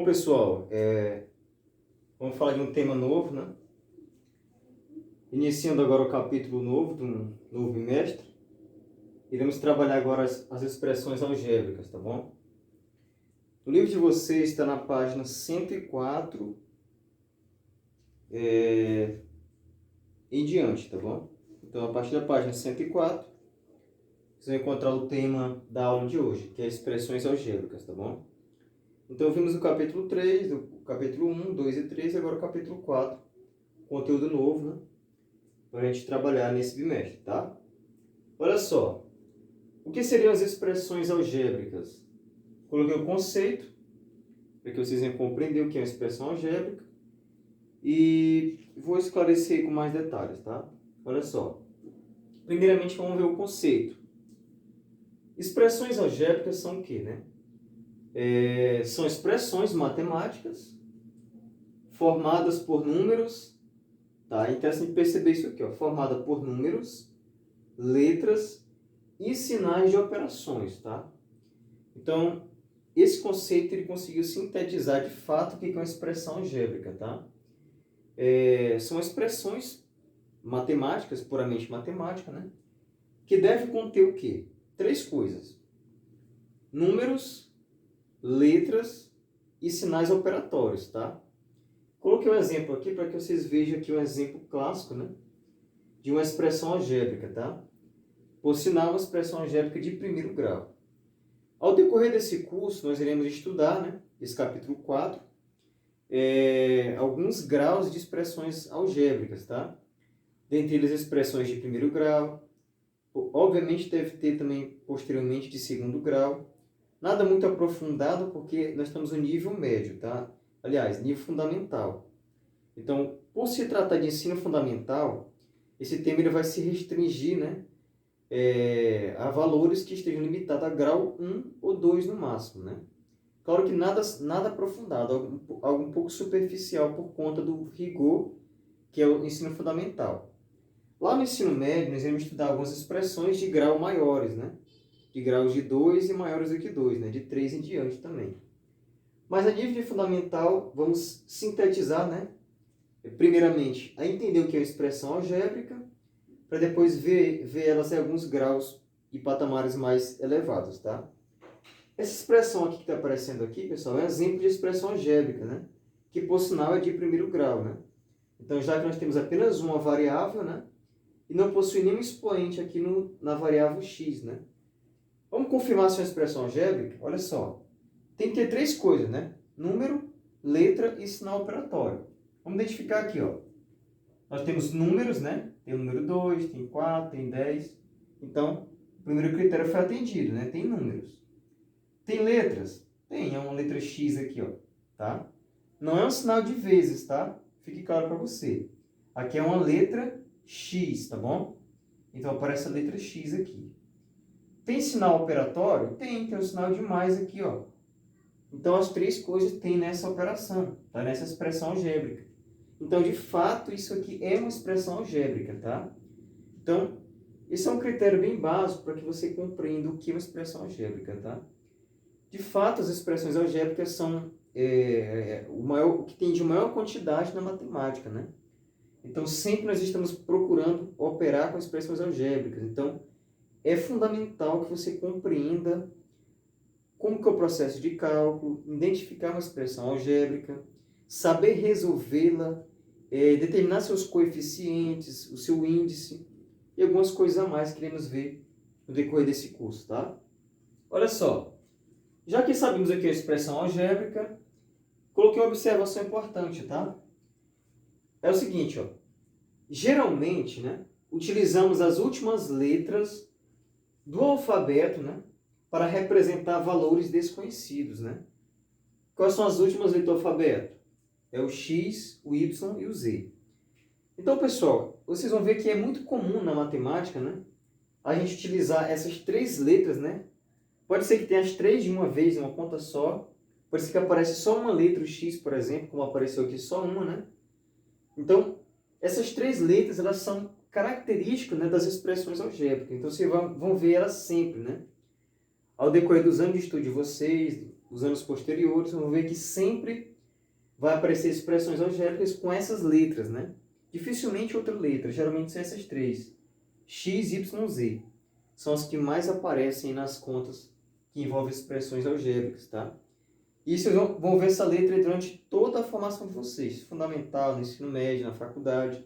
Pessoal, vamos falar de um tema novo, né? Iniciando agora o capítulo novo, de um novo bimestre. Iremos trabalhar agora as expressões algébricas, tá bom? O livro de vocês está na página 104 em diante, tá bom? Então, a partir da página 104, vocês vão encontrar o tema da aula de hoje, que é expressões algébricas, tá bom? Então, vimos o capítulo 3, o capítulo 1, 2 e 3, agora o capítulo 4, conteúdo novo, né? Para a gente trabalhar nesse bimestre, tá? Olha só, o que seriam as expressões algébricas? Coloquei o conceito, para que vocês venham compreender o que é uma expressão algébrica, e vou esclarecer com mais detalhes, tá? Olha só, primeiramente vamos ver o conceito. Expressões algébricas são o quê, né? São expressões matemáticas formadas por números, tá? Interessante perceber isso aqui, ó, formada por números, letras e sinais de operações, tá? Então, esse conceito ele conseguiu sintetizar de fato o que é uma expressão algébrica, tá? São expressões matemáticas, puramente matemática, né? Que deve conter o quê? Três coisas: números, letras e sinais operatórios, tá? Coloquei um exemplo aqui para que vocês vejam aqui um exemplo clássico, né? De uma expressão algébrica, tá? Por sinal, uma expressão algébrica de primeiro grau. Ao decorrer desse curso, nós iremos estudar, né? Esse capítulo 4, alguns graus de expressões algébricas, tá? Dentre eles, expressões de primeiro grau. Obviamente, deve ter também, posteriormente, de segundo grau. Nada muito aprofundado, porque nós estamos no nível médio, tá? Aliás, nível fundamental. Então, por se tratar de ensino fundamental, esse tema ele vai se restringir, né? A valores que estejam limitados a grau 1 ou 2 no máximo, né? Claro que nada aprofundado, algo um pouco superficial por conta do rigor que é o ensino fundamental. Lá no ensino médio, nós vamos estudar algumas expressões de grau maiores, né? De graus de 2 e maiores do que 2, né? De 3 em diante também. Mas a nível de fundamental, vamos sintetizar, né? Primeiramente, a entender o que é uma expressão algébrica, para depois ver elas em alguns graus e patamares mais elevados, tá? Essa expressão aqui que está aparecendo aqui, pessoal, é um exemplo de expressão algébrica, né? Que, por sinal, é de primeiro grau, né? Então, já que nós temos apenas uma variável, né? E não possui nenhum expoente aqui na variável x, né? Vamos confirmar se é uma expressão algébrica? Olha só, tem que ter três coisas, né? Número, letra e sinal operatório. Vamos identificar aqui, ó. Nós temos números, né? Tem o número 2, tem 4, tem 10. Então, o primeiro critério foi atendido, né? Tem números. Tem letras? Tem, é uma letra X aqui, ó. Tá? Não é um sinal de vezes, tá? Fique claro para você. Aqui é uma letra X, tá bom? Então, aparece a letra X aqui. Tem sinal operatório? Tem um sinal de mais aqui, ó. Então, as três coisas tem nessa operação, tá? Nessa expressão algébrica. Então, de fato, isso aqui é uma expressão algébrica, tá? Então, esse é um critério bem básico para que você compreenda o que é uma expressão algébrica, tá? De fato, as expressões algébricas são o que tem de maior quantidade na matemática, né? Então, sempre nós estamos procurando operar com expressões algébricas. Então, é fundamental que você compreenda como que é o processo de cálculo, identificar uma expressão algébrica, saber resolvê-la, determinar seus coeficientes, o seu índice e algumas coisas a mais que iremos ver no decorrer desse curso, tá? Olha só, já que sabemos aqui a expressão algébrica, coloquei uma observação importante, tá? É o seguinte, ó. Geralmente, né, utilizamos as últimas letras do alfabeto, né, para representar valores desconhecidos, né? Quais são as últimas letras do alfabeto? É o X, o Y e o Z. Então, pessoal, vocês vão ver que é muito comum na matemática, né, a gente utilizar essas três letras, né? Pode ser que tenha as três de uma vez em uma conta só. Pode ser que apareça só uma letra, o X, por exemplo, como apareceu aqui só uma, né? Então, essas três letras, elas são características, né, das expressões algébricas. Então, vocês vão ver elas sempre, né? Ao decorrer dos anos de estudo de vocês, dos anos posteriores, vão ver que sempre vai aparecer expressões algébricas com essas letras, né? Dificilmente outra letra, geralmente são essas três. X, Y, Z. São as que mais aparecem nas contas que envolvem expressões algébricas, tá? E vocês vão ver essa letra durante toda a formação de vocês, fundamental, no ensino médio, na faculdade.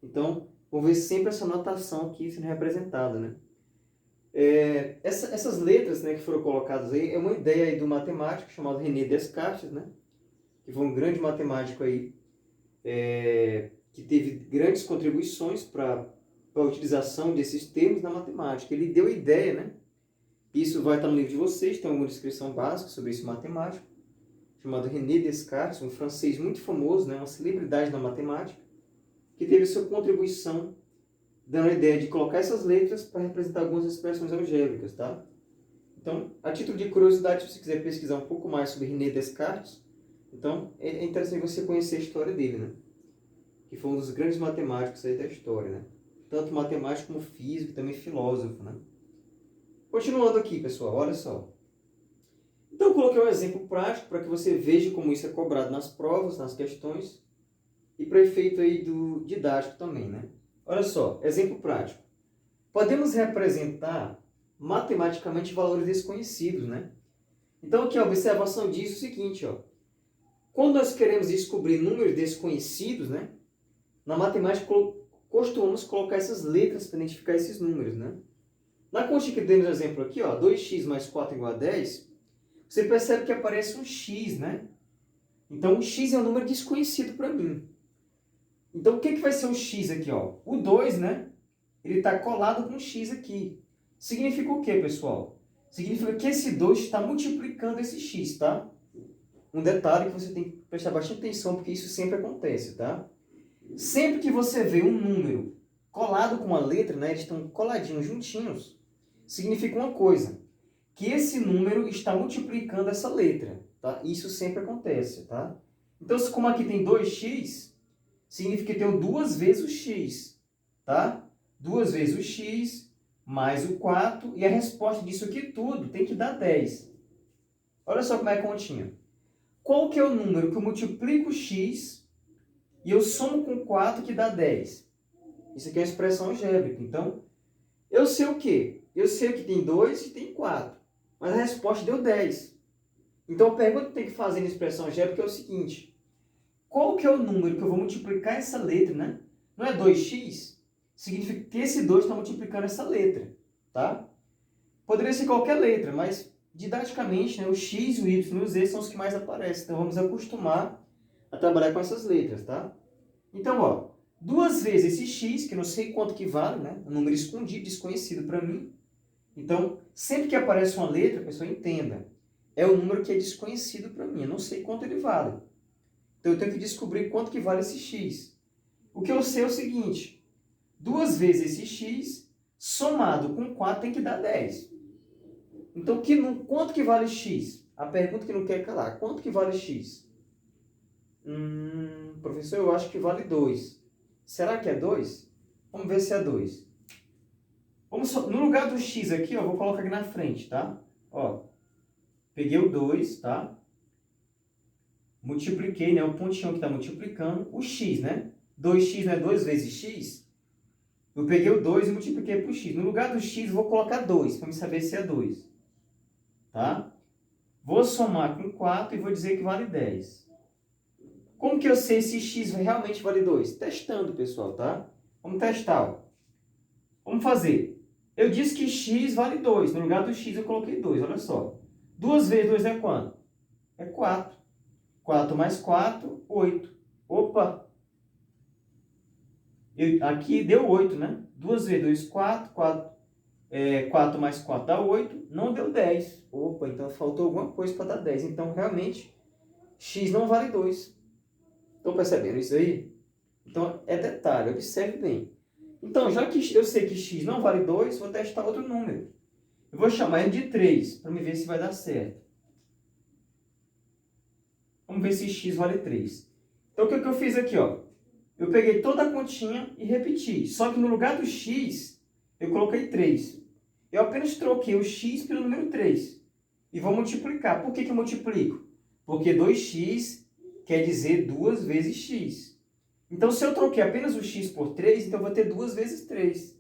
Então, vão ver sempre essa notação aqui sendo representada, né? Essas letras, né, que foram colocadas aí, é uma ideia aí do matemático chamado René Descartes, né? Que foi um grande matemático aí, que teve grandes contribuições para a utilização desses termos na matemática. Ele deu ideia, né? Isso vai estar no livro de vocês, tem alguma descrição básica sobre esse matemático, chamado René Descartes, um francês muito famoso, né? Uma celebridade na matemática, que teve sua contribuição dando a ideia de colocar essas letras para representar algumas expressões algébricas, tá? Então, a título de curiosidade, se você quiser pesquisar um pouco mais sobre René Descartes, então é interessante você conhecer a história dele, né? Que foi um dos grandes matemáticos aí da história, né? Tanto matemático como físico e também filósofo, né? Continuando aqui, pessoal, olha só. Então, eu coloquei um exemplo prático para que você veja como isso é cobrado nas provas, nas questões, e para efeito aí do didático também, né? Olha só, exemplo prático. Podemos representar matematicamente valores desconhecidos, né? Então, aqui a observação diz o seguinte, ó. Quando nós queremos descobrir números desconhecidos, né? Na matemática, costumamos colocar essas letras para identificar esses números, né? Na continha que temos exemplo aqui, ó, 2x mais 4 igual a 10, você percebe que aparece um x, né? Então, o x é um número desconhecido para mim. Então, o que vai ser o x aqui, ó? O 2, né? Ele está colado com o x aqui. Significa o quê, pessoal? Significa que esse 2 está multiplicando esse x, tá? Um detalhe que você tem que prestar bastante atenção, porque isso sempre acontece, tá? Sempre que você vê um número colado com uma letra, né? Eles estão coladinhos, juntinhos, significa uma coisa, que esse número está multiplicando essa letra, tá? Isso sempre acontece, tá? Então, como aqui tem 2x, significa que eu tenho duas vezes o x, tá? Duas vezes o x mais o 4, e a resposta disso aqui tudo tem que dar 10. Olha só como é a continha. Qual que é o número que eu multiplico o x e eu somo com 4 que dá 10? Isso aqui é uma expressão algébrica. Então, eu sei o quê? Eu sei que tem 2 e tem 4, mas a resposta deu 10. Então, a pergunta que tem que fazer na expressão algébrica é o seguinte: qual que é o número que eu vou multiplicar essa letra, né? Não é 2x? Significa que esse 2 está multiplicando essa letra, tá? Poderia ser qualquer letra, mas didaticamente, né, o x, o y e o z são os que mais aparecem. Então, vamos acostumar a trabalhar com essas letras, tá? Então, ó, duas vezes esse x, que eu não sei quanto que vale, né? Um número escondido, desconhecido para mim. Então, sempre que aparece uma letra, a pessoa entenda, é o número que é desconhecido para mim, eu não sei quanto ele vale. Então, eu tenho que descobrir quanto que vale esse x. O que eu sei é o seguinte: duas vezes esse x, somado com 4, tem que dar 10. Então, quanto que vale x? A pergunta que não quer calar. Quanto que vale x? Professor, eu acho que vale 2. Será que é 2? Vamos ver se é 2. No lugar do x aqui, ó, eu vou colocar aqui na frente, tá? Ó, peguei o 2, tá? Multipliquei, né? O pontinho que está multiplicando. O x, né? 2x não é 2 vezes x? Eu peguei o 2 e multipliquei por x. No lugar do x, eu vou colocar 2, para me saber se é 2. Tá? Vou somar com 4 e vou dizer que vale 10. Como que eu sei se x realmente vale 2? Testando, pessoal, tá? Vamos testar, ó. Vamos fazer. Eu disse que x vale 2. No lugar do x, eu coloquei 2. Olha só. 2 vezes 2 é quanto? É 4. 4 mais 4, 8. Opa! Aqui deu 8, né? 2 vezes 2, 4. 4 mais 4 dá 8. Não deu 10. Opa, então faltou alguma coisa para dar 10. Então, realmente, x não vale 2. Estão percebendo isso aí? Então, é detalhe, observe bem. Então, já que eu sei que x não vale 2, vou testar outro número. Eu vou chamar ele de 3, para me ver se vai dar certo. Vamos ver se x vale 3. Então, o que eu fiz aqui, ó? Eu peguei toda a continha e repeti. Só que no lugar do x, eu coloquei 3. Eu apenas troquei o x pelo número 3. e vou multiplicar. Por que que eu multiplico? Porque 2x quer dizer 2 vezes x. Então, se eu troquei apenas o x por 3, então eu vou ter 2 vezes 3.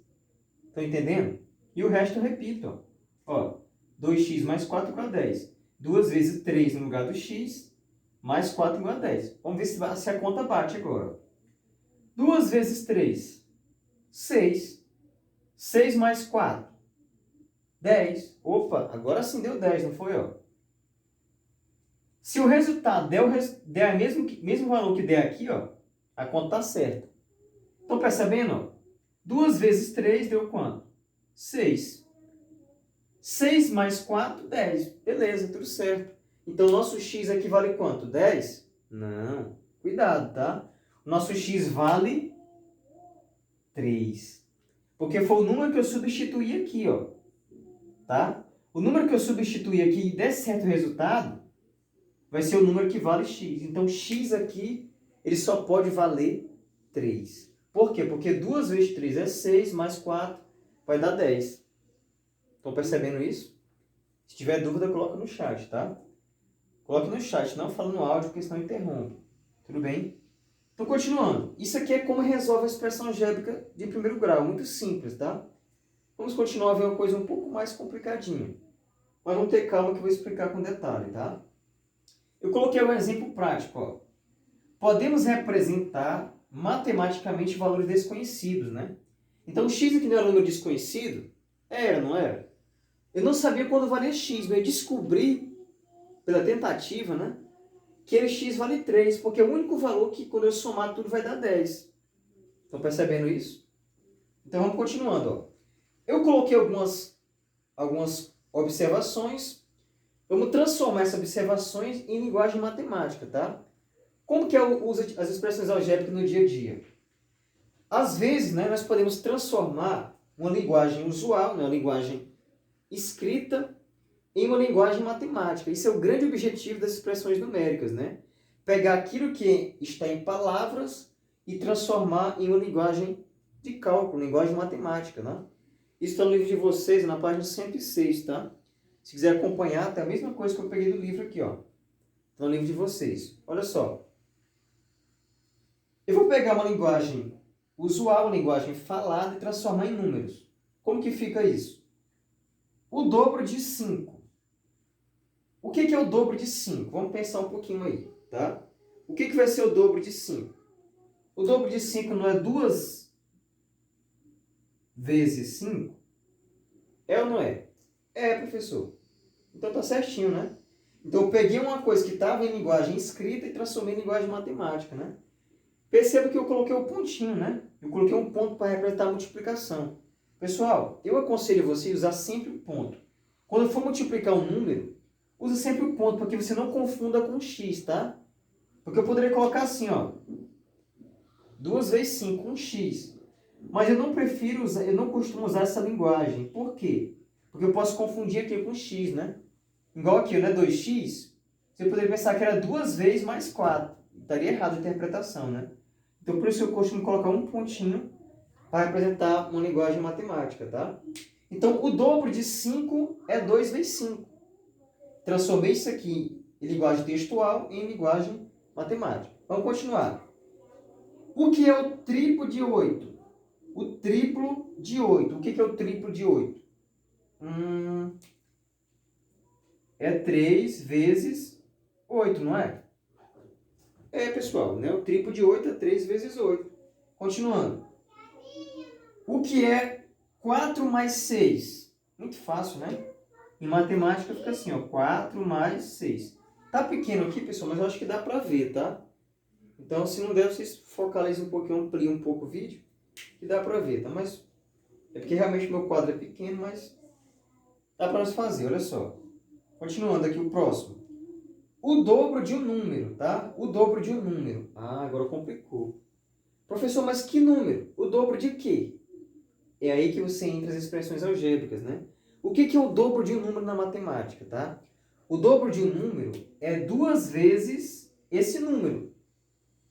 Estão entendendo? E o resto eu repito. Ó, 2x mais 4 igual a 10. 2 vezes 3 no lugar do x, mais 4 igual a 10. Vamos ver se a conta bate agora. 2 vezes 3, 6. 6 mais 4, 10. Opa, agora sim deu 10, não foi? Ó? Se o resultado der o mesmo valor que der aqui, ó, a conta está certa. Estão percebendo? Ó? 2 vezes 3 deu quanto? 6. 6 mais 4, 10. Beleza, tudo certo. Então, nosso x aqui vale quanto? 10? Não. Cuidado, tá? O nosso x vale 3. Porque foi o número que eu substituí aqui, ó. Tá? O número que eu substituí aqui e der certo o resultado, vai ser o número que vale x. Então, x aqui, ele só pode valer 3. Por quê? Porque 2 vezes 3 é 6, mais 4 vai dar 10. Estão percebendo isso? Se tiver dúvida, coloca no chat, tá? Coloque no chat, não fala no áudio, porque senão interrompe. Tudo bem? Então, continuando. Isso aqui é como resolve a expressão algébrica de primeiro grau. Muito simples, tá? Vamos continuar a ver uma coisa um pouco mais complicadinha. Mas vamos ter calma que eu vou explicar com detalhe, tá? Eu coloquei um exemplo prático, ó. Podemos representar matematicamente valores desconhecidos, né? Então, x aqui não era um número desconhecido? Era, não era? Eu não sabia quando valia x, mas eu descobri, pela tentativa, né? Que o x vale 3, porque é o único valor que, quando eu somar tudo, vai dar 10. Estão percebendo isso? Então, vamos continuando, ó. Eu coloquei algumas observações. Vamos transformar essas observações em linguagem matemática, tá? Como que eu uso as expressões algébricas no dia a dia? Às vezes, né, nós podemos transformar uma linguagem usual, né, uma linguagem escrita, em uma linguagem matemática. Isso é o grande objetivo das expressões numéricas, né? Pegar aquilo que está em palavras e transformar em uma linguagem de cálculo, linguagem matemática, né? Isso está no livro de vocês, na página 106, tá? Se quiser acompanhar, tem a mesma coisa que eu peguei do livro aqui, ó. Está no livro de vocês. Olha só. Eu vou pegar uma linguagem usual, uma linguagem falada, e transformar em números. Como que fica isso? O dobro de 5. O que é o dobro de 5? Vamos pensar um pouquinho aí, tá? O que vai ser o dobro de 5? O dobro de 5 não é 2 vezes 5? É ou não é? É, professor. Então tá certinho, né? Então eu peguei uma coisa que estava em linguagem escrita e transformei em linguagem matemática, né? Perceba que eu coloquei o pontinho, né? Eu coloquei um ponto para representar a multiplicação. Pessoal, eu aconselho você a usar sempre o ponto. Quando for multiplicar um número, use sempre o ponto, porque você não confunda com x, tá? Porque eu poderia colocar assim, ó. 2 vezes 5, um x. Mas eu não prefiro usar, eu não costumo usar essa linguagem. Por quê? Porque eu posso confundir aqui com x, né? Igual aqui, né? 2x, você poderia pensar que era 2 vezes mais 4. Estaria errada a interpretação, né? Então, por isso eu costumo colocar um pontinho para representar uma linguagem matemática, tá? Então, o dobro de 5 é 2 vezes 5. Transformei isso aqui em linguagem textual e em linguagem matemática. Vamos continuar. O que é o triplo de 8? O triplo de 8. O que é o triplo de 8? É 3 vezes 8, não é? É, pessoal, né? O triplo de 8 é 3 vezes 8. Continuando. O que é 4 mais 6? Muito fácil, né? Em matemática fica assim, ó. 4 mais 6. Tá pequeno aqui, pessoal, mas eu acho que dá pra ver, tá? Então, se não der, vocês focalizem um pouquinho, ampliem um pouco o vídeo, que dá pra ver, tá? Mas é porque realmente meu quadro é pequeno, mas dá pra nós fazer, olha só. Continuando aqui o próximo. O dobro de um número, tá? O dobro de um número. Ah, agora complicou. Professor, mas que número? O dobro de quê? É aí que você entra as expressões algébricas, né? O que é o dobro de um número na matemática, tá? O dobro de um número é 2 vezes esse número.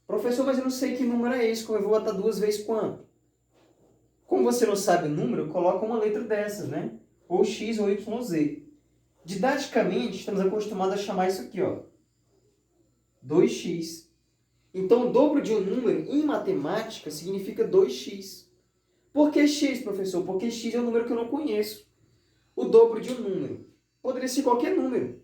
Professor, mas eu não sei que número é esse, como eu vou botar 2 vezes quanto? Como você não sabe o número, coloca uma letra dessas, né? Ou x ou yz. Didaticamente, estamos acostumados a chamar isso aqui, ó, 2x. Então, o dobro de um número em matemática significa 2x. Por que x, professor? Porque x é um número que eu não conheço. O dobro de um número. Poderia ser qualquer número.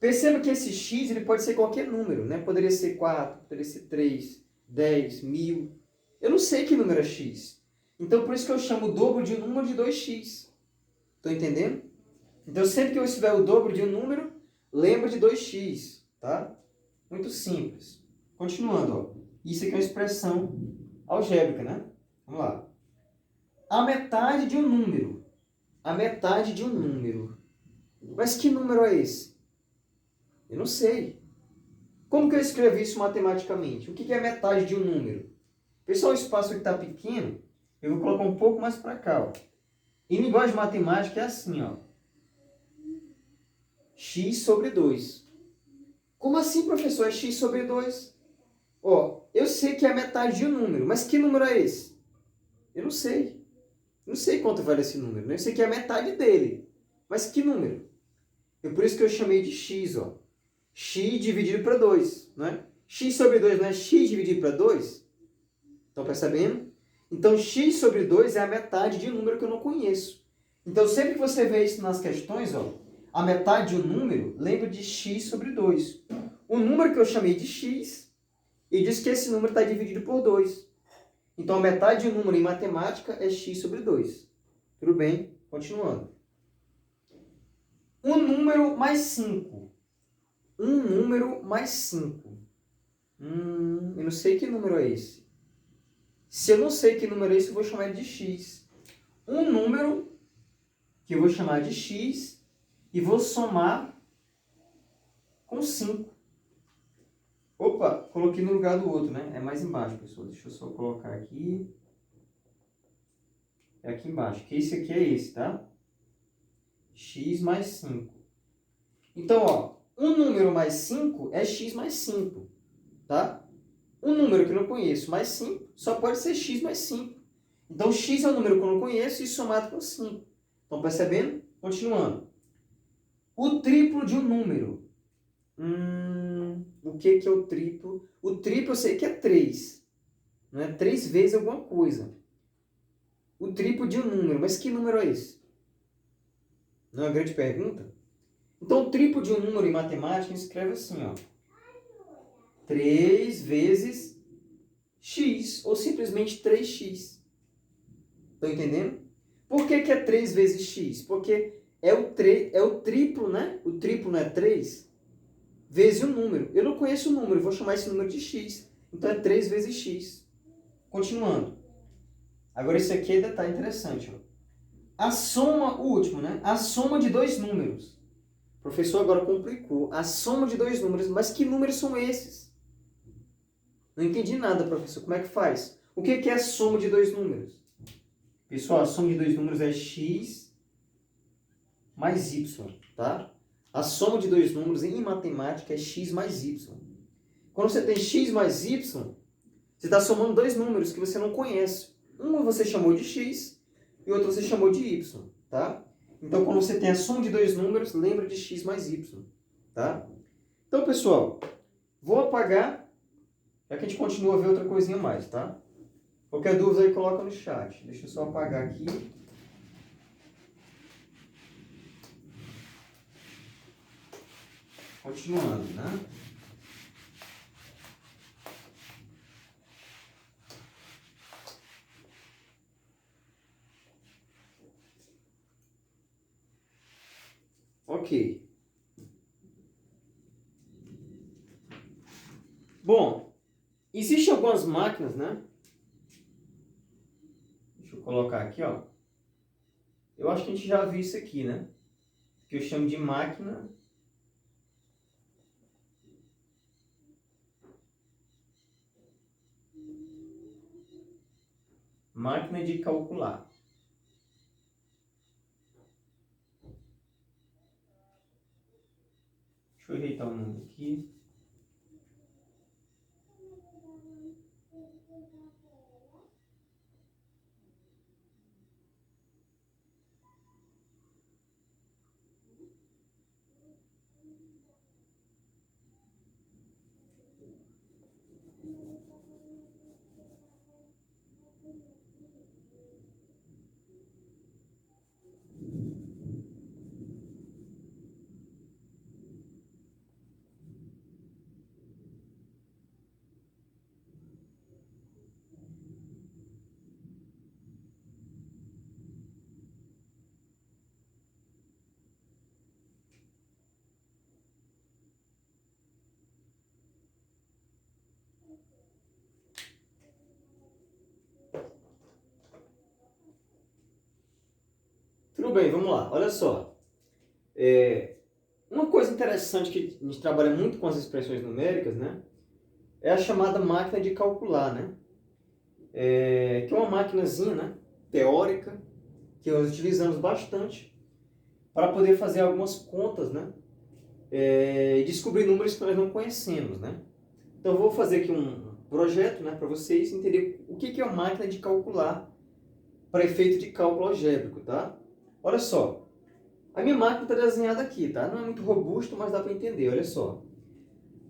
Perceba que esse x ele pode ser qualquer número, né? Poderia ser 4, poderia ser 3, 10, 1000. Eu não sei que número é x. Então, por isso que eu chamo o dobro de um número de 2x. Estão entendendo? Então, sempre que eu estiver o dobro de um número, lembra de 2x, tá? Muito simples. Continuando, ó. Isso aqui é uma expressão algébrica, né? Vamos lá. A metade de um número. A metade de um número. Mas que número é esse? Eu não sei. Como que eu escrevo isso matematicamente? O que é metade de um número? Pessoal, o espaço aqui está pequeno. Eu vou colocar um pouco mais para cá, ó. Em linguagem matemática é assim, ó. X sobre 2. Como assim, professor? É x sobre 2? Ó, eu sei que é a metade de um número, mas que número é esse? Eu não sei. Não sei quanto vale esse número, né? Eu sei que é a metade dele. Mas que número? É por isso que eu chamei de x, ó. X dividido para 2, né? X sobre 2 não é x dividido para 2? Estão percebendo? Então, x sobre 2 é a metade de um número que eu não conheço. Então, sempre que você vê isso nas questões, ó, a metade de um número, lembra de x sobre 2. O número que eu chamei de x, e diz que esse número está dividido por 2. Então, a metade de um número em matemática é x sobre 2. Tudo bem? Continuando. Um número mais 5. Um número mais 5. Eu não sei que número é esse. Se eu não sei que número é esse, eu vou chamar de x. Um número que eu vou chamar de x e vou somar com 5. Opa, coloquei no lugar do outro, né? É mais embaixo, pessoal. Deixa eu só colocar aqui. É aqui embaixo, que esse aqui é esse, tá? X mais 5. Então, ó, um número mais 5 é x mais 5, tá? Um número que eu não conheço mais 5 só pode ser x mais 5. Então, x é um número que eu não conheço e somado com 5. Estão percebendo? Continuando. O triplo de um número. O que é o triplo? O triplo eu sei que é 3. Não é? 3 vezes alguma coisa. O triplo de um número. Mas que número é esse? Não é uma grande pergunta? Então, o triplo de um número em matemática escreve assim, ó. 3 vezes x, ou simplesmente 3x. Estão entendendo? Por que é 3 vezes x? Porque é o triplo, né? O triplo não é 3 vezes um número. Eu não conheço o número, vou chamar esse número de x. Então, é 3 vezes x. Continuando. Agora, esse aqui é detalhe interessante, ó. A soma, o último, né? A soma de dois números. O professor agora complicou. A soma de dois números. Mas que números são esses? Não entendi nada, professor. Como é que faz? O que é a soma de dois números? Pessoal, a soma de dois números é x mais y, tá? A soma de dois números em matemática é x mais y. Quando você tem x mais y, você está somando dois números que você não conhece. Um você chamou de x e outro você chamou de y, tá? Então, quando você tem a soma de dois números, lembra de x mais y, tá? Então, pessoal, vou apagar, já que a gente continua a ver outra coisinha a mais, tá? Qualquer dúvida aí, coloca no chat. Deixa eu só apagar aqui. Continuando, né? Ok. Bom, existem algumas máquinas, né? Deixa eu colocar aqui, ó. Eu acho que a gente já viu isso aqui, né? Que eu chamo de máquina de calcular. Deixa eu ajeitar o nome aqui. Tudo bem, vamos lá. Olha só. Uma coisa interessante que a gente trabalha muito com as expressões numéricas, né? É a chamada máquina de calcular, né? Que é uma maquinazinha, né? Teórica, que nós utilizamos bastante para poder fazer algumas contas, né? E descobrir números que nós não conhecemos, né? Então eu vou fazer aqui um projeto, né, para vocês entenderem o que é uma máquina de calcular para efeito de cálculo algébrico, tá? Olha só, a minha máquina está desenhada aqui, tá? Não é muito robusto, mas dá para entender, olha só.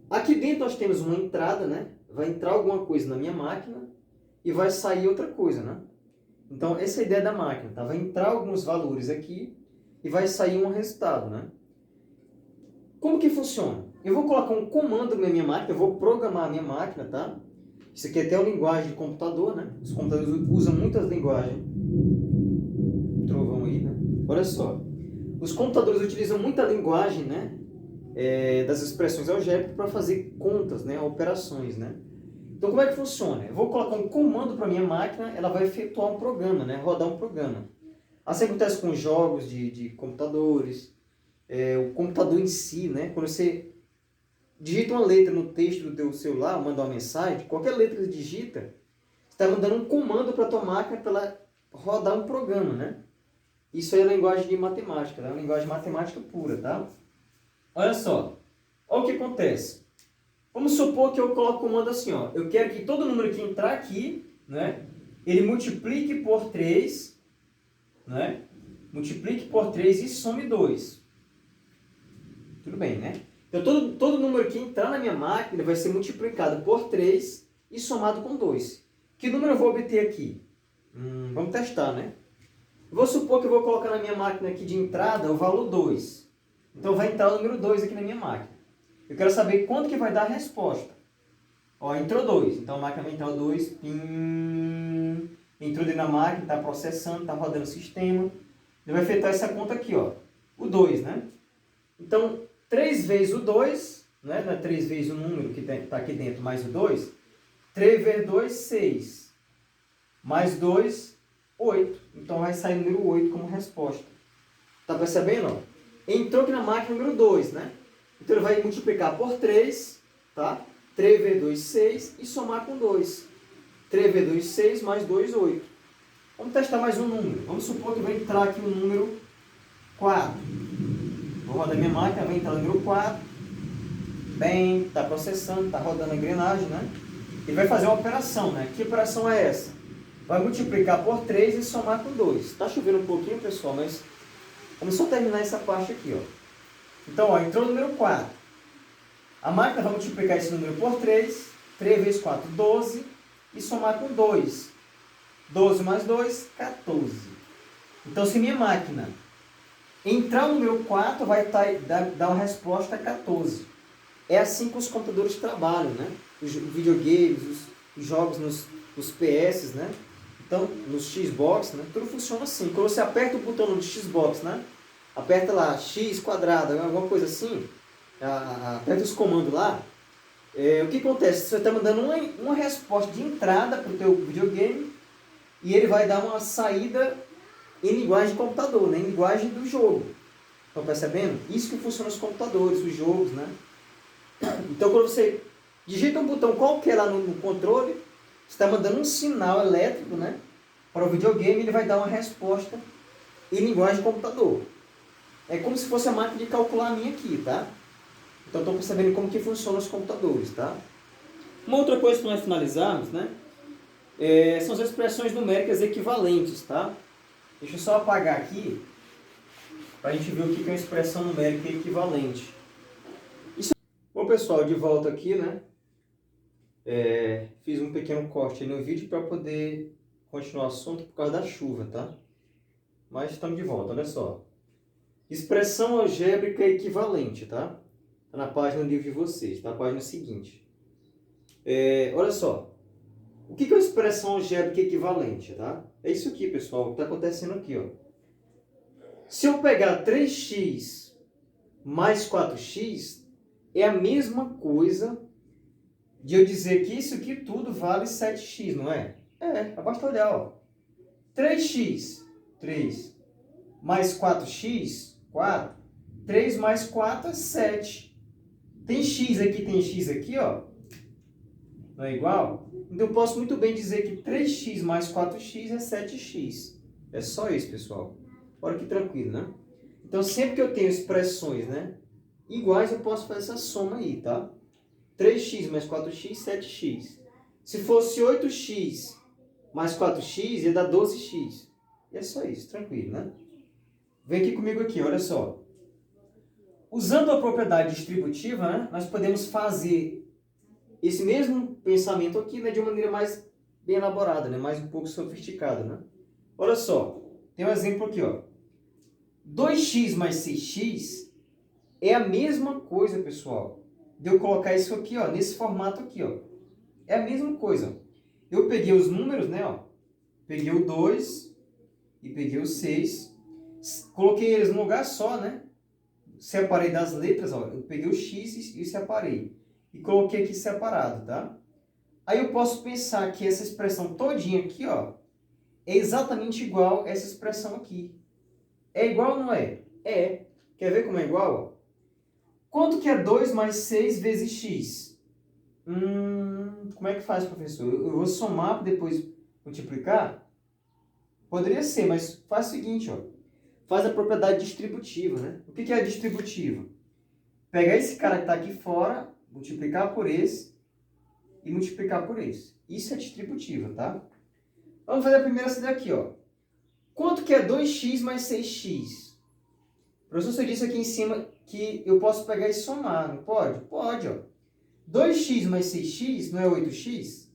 Aqui dentro nós temos uma entrada, né? Vai entrar alguma coisa na minha máquina e vai sair outra coisa, né? Então essa é a ideia da máquina, tá? Vai entrar alguns valores aqui e vai sair um resultado, né? Como que funciona? Eu vou colocar um comando na minha máquina, eu vou programar a minha máquina, tá? Isso aqui é até uma linguagem de computador, né? Os computadores usam muitas linguagens. Trovão aí, né? Olha só. Os computadores utilizam muita linguagem, né? Das expressões algébricas para fazer contas, né? Operações, né? Então, como é que funciona? Eu vou colocar um comando para a minha máquina, ela vai efetuar um programa, né? Rodar um programa. Assim acontece com jogos de computadores, o computador em si, né? Quando você digita uma letra no texto do teu celular, manda uma mensagem, qualquer letra que você digita, você está mandando um comando para a tua máquina para ela rodar um programa, né? Isso aí é linguagem de matemática, né? É uma linguagem matemática pura, tá? Olha só, olha o que acontece. Vamos supor que eu coloco o comando assim, ó. Eu quero que todo número que entrar aqui, né, ele multiplique por 3, né? Multiplique por 3 e some 2. Tudo bem, né? Então, todo número que entrar na minha máquina vai ser multiplicado por 3 e somado com 2. Que número eu vou obter aqui? Vamos testar, né? Vou supor que eu vou colocar na minha máquina aqui de entrada o valor 2. Então, vai entrar o número 2 aqui na minha máquina. Eu quero saber quanto que vai dar a resposta. Ó, entrou 2. Então, a máquina vai entrar o 2. Entrou dentro da máquina, está processando, está rodando o sistema. Ele vai efetuar essa conta aqui, ó. O 2, né? Então, 3 vezes o 2, né? Não é 3 vezes o número que está aqui dentro mais o 2. 3 vezes 2, 6. Mais 2, 8. Então, vai sair o número 8 como resposta. Tá percebendo? Ó? Entrou aqui na máquina o número 2, né? Então, ele vai multiplicar por 3, tá? 3 vezes 2, 6 e somar com 2. 3 vezes 2, 6, mais 2, 8. Vamos testar mais um número. Vamos supor que vai entrar aqui o número 4. Vou rodar minha máquina, vai entrar o número 4. Bem, está processando, está rodando a engrenagem, né? Ele vai fazer uma operação, né? Que operação é essa? Vai multiplicar por 3 e somar com 2. Está chovendo um pouquinho, pessoal, mas vamos só terminar essa parte aqui, ó. Então, ó, entrou o número 4. A máquina vai multiplicar esse número por 3. 3 vezes 4, 12. E somar com 2. 12 mais 2, 14. Então, se minha máquina entrar o número 4, vai dar uma resposta 14. É assim que os computadores trabalham, né? Os videogames, os jogos nos PS, né? Então, nos Xbox, né? Tudo funciona assim. Quando você aperta o botão no Xbox, né? Aperta lá, X quadrado, alguma coisa assim. Aperta os comandos lá. O que acontece? Você está mandando uma resposta de entrada para o teu videogame e ele vai dar uma saída em linguagem de computador, né? Em linguagem do jogo. Estão percebendo? Isso que funciona os computadores, os jogos, né? Então, quando você digita um botão qualquer lá no controle, você está mandando um sinal elétrico, né? Para o videogame, ele vai dar uma resposta em linguagem de computador. É como se fosse a máquina de calcular minha aqui, tá? Então, estão percebendo como que funcionam os computadores, tá? Uma outra coisa que nós finalizarmos, né? São as expressões numéricas equivalentes, tá? Deixa eu só apagar aqui, para a gente ver o que é uma expressão numérica equivalente. Bom, pessoal, de volta aqui, né? Fiz um pequeno corte aí no vídeo para poder continuar o assunto por causa da chuva, tá? Mas estamos de volta, olha só. Expressão algébrica equivalente, tá? Está na página do livro de vocês, tá? Na página seguinte. Olha só. O que é uma expressão algébrica equivalente, tá? É isso aqui, pessoal, o que está acontecendo aqui, ó. Se eu pegar 3x mais 4x, é a mesma coisa de eu dizer que isso aqui tudo vale 7x, não é? Basta olhar, ó. 3x, 3, mais 4x, 4. 3 mais 4 é 7. Tem x aqui, ó. Não é igual? Então, eu posso muito bem dizer que 3x mais 4x é 7x. É só isso, pessoal. Olha que tranquilo, né? Então, sempre que eu tenho expressões, né, iguais, eu posso fazer essa soma aí, tá? 3x mais 4x, 7x. Se fosse 8x mais 4x, ia dar 12x. E é só isso, tranquilo, né? Vem aqui comigo aqui, olha só. Usando a propriedade distributiva, né, nós podemos fazer esse mesmo pensamento aqui, né, de uma maneira mais bem elaborada, né, mais um pouco sofisticada, né? Olha só, tem um exemplo aqui, ó. 2x mais 6x é a mesma coisa, pessoal, de eu colocar isso aqui, ó, nesse formato aqui, ó. É a mesma coisa. Eu peguei os números, né, ó. Peguei o 2 e peguei o 6. Coloquei eles num lugar só, né? Separei das letras, ó. Eu peguei o x e separei. E coloquei aqui separado, tá? Aí eu posso pensar que essa expressão todinha aqui, ó, é exatamente igual a essa expressão aqui. É igual ou não é? É. Quer ver como é igual? Ó? Quanto que é 2 mais 6 vezes x? Como é que faz, professor? Eu vou somar para depois multiplicar? Poderia ser, mas faz o seguinte, ó. Faz a propriedade distributiva, né? O que é a distributiva? Pegar esse cara que está aqui fora, multiplicar por esse e multiplicar por esse. Isso é distributiva, tá? Vamos fazer a primeira essa daqui, ó. Quanto que é 2x mais 6x? O professor disse aqui em cima que eu posso pegar e somar, não pode? Pode, ó. 2x mais 6x não é 8x?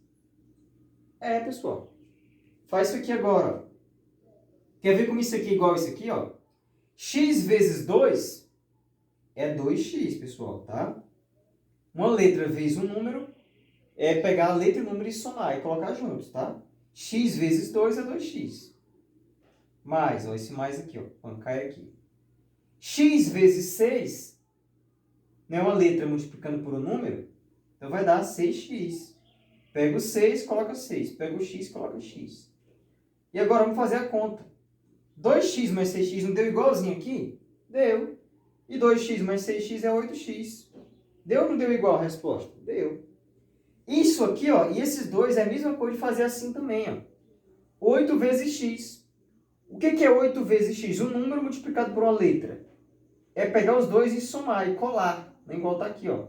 É, pessoal. Faz isso aqui agora, ó. Quer ver como isso aqui é igual a isso aqui, ó? X vezes 2 é 2x, pessoal, tá? Uma letra vezes um número é pegar a letra e o número e somar e colocar juntos, tá? X vezes 2 é 2x. Mais, ó, esse mais aqui, ó, quando cai aqui. X vezes 6 não é uma letra multiplicando por um número, então vai dar 6x. Pega o 6, coloca 6. Pega o x, coloca x. E agora vamos fazer a conta. 2x mais 6x não deu igualzinho aqui? Deu. E 2x mais 6x é 8x. Deu ou não deu igual a resposta? Deu. Isso aqui, ó, e esses dois é a mesma coisa de fazer assim também, ó. 8 vezes x. O que é 8 vezes x? Um número multiplicado por uma letra. É pegar os dois e somar e colar. Igual tá aqui, ó.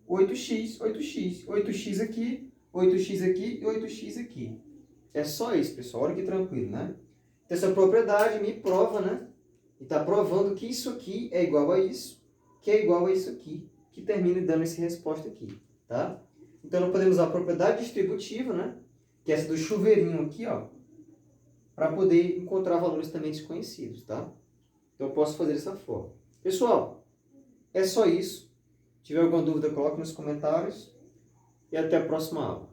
8x, 8x. 8x aqui, 8x aqui e 8x aqui. É só isso, pessoal. Olha que tranquilo, né? Então, essa propriedade me prova, né? E está provando que isso aqui é igual a isso, que é igual a isso aqui, que termina dando essa resposta aqui, tá? Então, nós podemos usar a propriedade distributiva, né? Que é essa do chuveirinho aqui, ó, para poder encontrar valores também desconhecidos, tá? Então, eu posso fazer dessa forma. Pessoal, é só isso. Se tiver alguma dúvida, coloque nos comentários. E até a próxima aula.